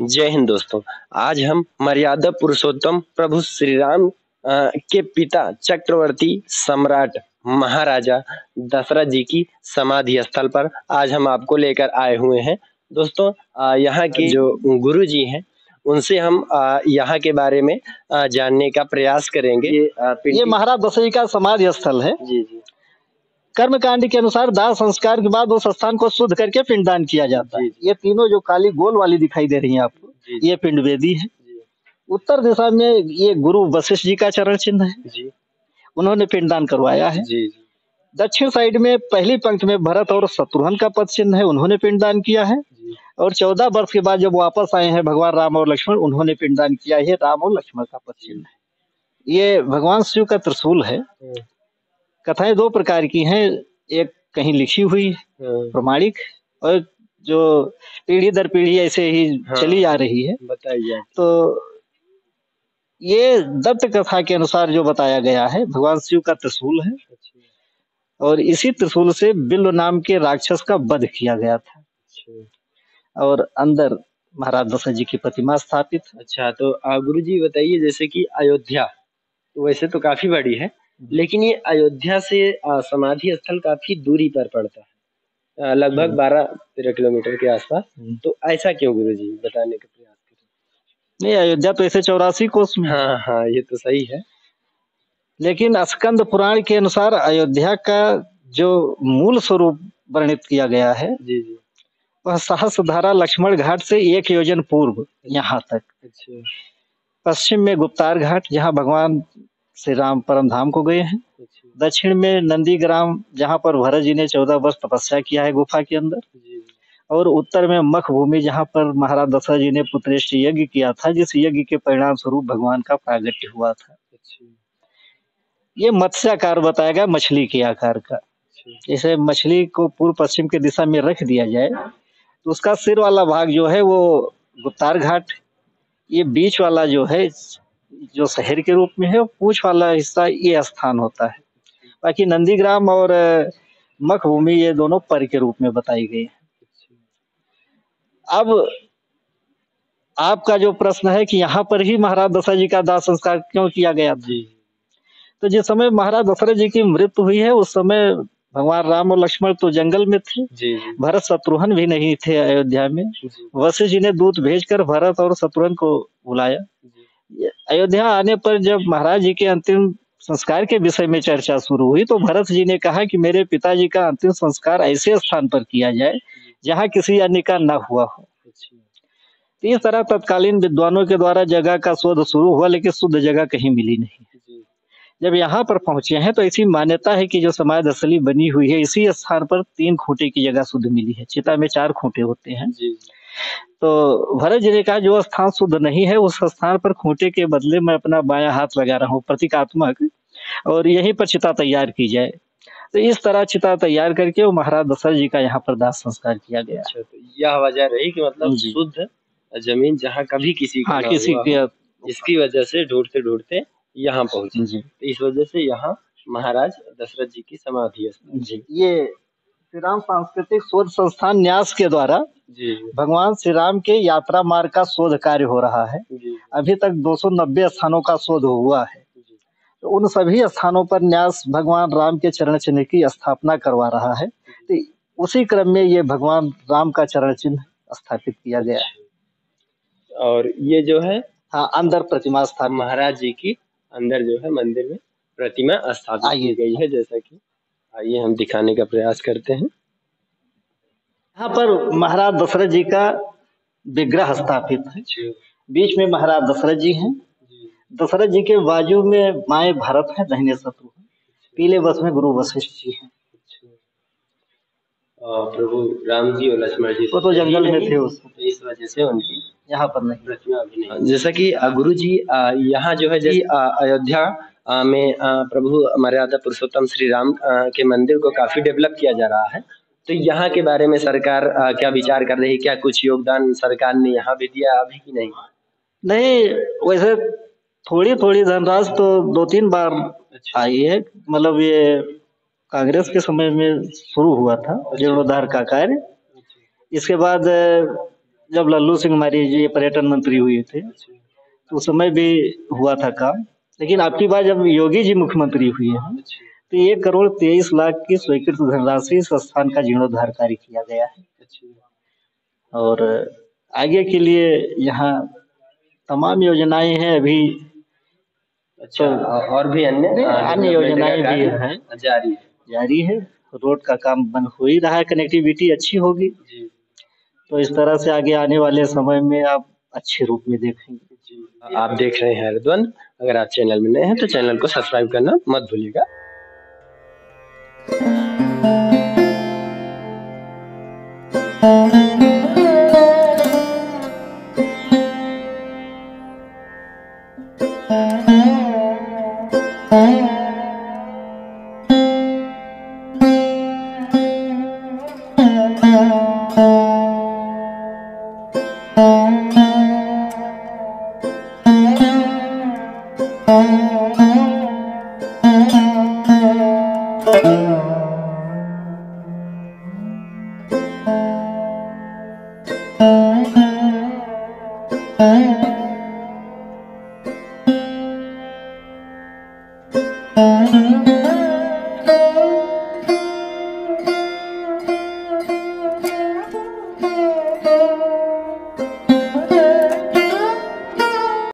जय हिंद दोस्तों। आज हम मर्यादा पुरुषोत्तम प्रभु श्री राम के पिता चक्रवर्ती सम्राट महाराजा दशरथ जी की समाधि स्थल पर आज हम आपको लेकर आए हुए हैं। दोस्तों, यहाँ के जो गुरु जी हैं उनसे हम यहाँ के बारे में जानने का प्रयास करेंगे। ये महाराज दशरथ जी का समाधि स्थल है। जी जी। कर्मकांड के अनुसार दाह संस्कार के बाद उस स्थान को शुद्ध करके पिंडदान किया जाता है। ये तीनों जो काली गोल वाली दिखाई दे रही है आपको, ये पिंड वेदी है। उत्तर दिशा में ये गुरु वशिष्ठ जी का चरण चिन्ह है, उन्होंने पिंडदान करवाया है। दक्षिण साइड में पहली पंक्ति में भरत और शत्रुघ्न का पद चिन्ह है, उन्होंने पिंडदान किया है। और 14 वर्ष के बाद जब वापस आए हैं भगवान राम और लक्ष्मण, उन्होंने पिंडदान किया है। राम और लक्ष्मण का पद चिन्ह है। ये भगवान शिव का त्रिशूल है। कथाएं दो प्रकार की हैं, एक कहीं लिखी हुई प्रमाणिक, और जो पीढ़ी दर पीढ़ी ऐसे ही चली आ रही है। बताइए। तो ये दत्त कथा के अनुसार जो बताया गया है, भगवान शिव का त्रिशूल है और इसी त्रिशूल से बिल्व नाम के राक्षस का वध किया गया था। और अंदर महाराज दशरथ जी की प्रतिमा स्थापित। अच्छा, तो गुरु जी बताइए, जैसे कि अयोध्या वैसे तो काफी बड़ी है, लेकिन ये अयोध्या से समाधि स्थल काफी दूरी पर पड़ता है, लगभग 12-13 किलोमीटर के आसपास। तो ऐसा क्यों गुरु जी, बताने का प्रयास करें। नहीं, अयोध्या तो ऐसे 84 कोस में। हाँ, ये तो सही है। लेकिन स्कंद पुराण के अनुसार अयोध्या का जो मूल स्वरूप वर्णित किया गया है, जी जी, वह सहस्त्रधारा लक्ष्मण घाट से 1 योजन पूर्व यहाँ तक। अच्छा। पश्चिम में गुप्तार घाट, जहाँ भगवान श्री राम परम धाम को गए हैं। दक्षिण में नंदीग्राम, जहाँ पर भरत जी ने 14 वर्ष तपस्या किया है गुफा के अंदर। और उत्तर में मख भूमि, जहाँ पर महाराज दशरथ जी ने पुत्रेष्टि यज्ञ किया था, जिस यज्ञ के परिणाम स्वरूप भगवान का प्रागट्य हुआ था। ये मत्स्याकार बताया गया, मछली के आकार का। जैसे मछली को पूर्व पश्चिम के दिशा में रख दिया जाए तो उसका सिर वाला भाग जो है वो गुप्तार घाट, ये बीच वाला जो है जो शहर के रूप में है, पूंछ वाला हिस्सा ये स्थान होता है। बाकी नंदीग्राम और मख भूमि ये दोनों पर के रूप में बताई गई है। अब आपका जो प्रश्न है कि यहाँ पर ही महाराज दशरथ जी का दाह संस्कार क्यों किया गया था, तो जिस समय महाराज दशरथ जी की मृत्यु हुई है उस समय भगवान राम और लक्ष्मण तो जंगल में थे। भरत शत्रुघ्न भी नहीं थे अयोध्या में। वशिष्ठ जी ने दूत भेजकर भरत और शत्रुघ्न को बुलाया। अयोध्या आने पर जब महाराज जी के अंतिम संस्कार के विषय में चर्चा शुरू हुई तो भरत जी ने कहा कि मेरे पिताजी का अंतिम संस्कार ऐसे स्थान पर किया जाए जहाँ किसी अन्य का न हुआ हो। इस तरह तत्कालीन विद्वानों के द्वारा जगह का शोध शुरू हुआ, लेकिन शुद्ध जगह कहीं मिली नहीं। जब यहाँ पर पहुंचे हैं तो ऐसी मान्यता है कि जो समाधि असली बनी हुई है, इसी स्थान पर 3 खूंटे की जगह शुद्ध मिली है। चिता में 4 खूंटे होते हैं। तो भरत जी ने कहा जो स्थान शुद्ध नहीं है उस स्थान पर खूंटे के बदले मैं अपना बायां हाथ लगा रहा हूँ प्रतीकात्मक, और यहीं पर चिता तैयार की जाए। तो इस तरह चिता तैयार करके वो महाराज दशरथ जी का यहाँ पर दाह संस्कार किया गया। अच्छा, तो यह वजह रही कि मतलब शुद्ध जमीन जहाँ कभी किसी का किसी के, इसकी वजह से ढूंढते ढूंढते यहाँ पहुंचे। तो इस वजह से यहाँ महाराज दशरथ जी की समाधि है। ये श्री राम सांस्कृतिक शोध संस्थान न्यास के द्वारा भगवान श्री राम के यात्रा मार्ग का शोध कार्य हो रहा है। अभी तक 290 स्थानों का शोध हुआ है। तो उन सभी स्थानों पर न्यास भगवान राम के चरण चिन्ह की स्थापना करवा रहा है। तो उसी क्रम में ये भगवान राम का चरण चिन्ह स्थापित किया गया है। और ये जो है अंदर प्रतिमा स्थापित, महाराज जी की अंदर जो है मंदिर में प्रतिमा स्थापित की गई है। जैसा कि आइए हम दिखाने का प्रयास करते हैं। यहाँ पर महाराज दशरथ जी का विग्रह स्थापित है। बीच में महाराज दशरथ जी हैं। दशरथ जी के बाजू में माए भरत है, दाहिने शत्रुघ्न, पीले वस्त्र में गुरु वशिष्ठ जी हैं। प्रभु राम जी और लक्ष्मण जी वो तो जंगल में थे, इस वजह से उनकी यहाँ पर नहीं प्रतिमा भी नहीं। जैसा कि गुरु जी यहाँ जो है अयोध्या में प्रभु मर्यादा पुरुषोत्तम श्री राम के मंदिर को काफी डेवलप किया जा रहा है। तो यहाँ के बारे में सरकार क्या विचार कर रही है? क्या कुछ योगदान सरकार ने यहाँ भी दिया अभी कि नहीं? नहीं, वैसे थोड़ी थोड़ी धनराशि तो 2-3 बार आई है। मतलब ये कांग्रेस के समय में शुरू हुआ था जीर्णोद्धार का कार्य। इसके बाद जब लल्लू सिंह हमारे जी पर्यटन मंत्री हुए थे तो उस समय भी हुआ था काम। लेकिन आपकी बार जब योगी जी मुख्यमंत्री हुए हैं तो 1,23,00,000 की स्वीकृत धनराशि इस स्थान का जीर्णोद्धार कार्य किया गया है। और आगे के लिए यहाँ तमाम योजनाएं हैं अभी। अच्छा, और भी अन्य योजनाएं भी हैं, जारी है। रोड का काम बन हो ही रहा है, कनेक्टिविटी अच्छी होगी तो इस तरह से आगे आने वाले समय में आप अच्छे रूप में देखेंगे। आप देख रहे हैं रिद्वान। अगर आप चैनल में नए हैं तो चैनल को सब्सक्राइब करना मत भूलिएगा। Thank you.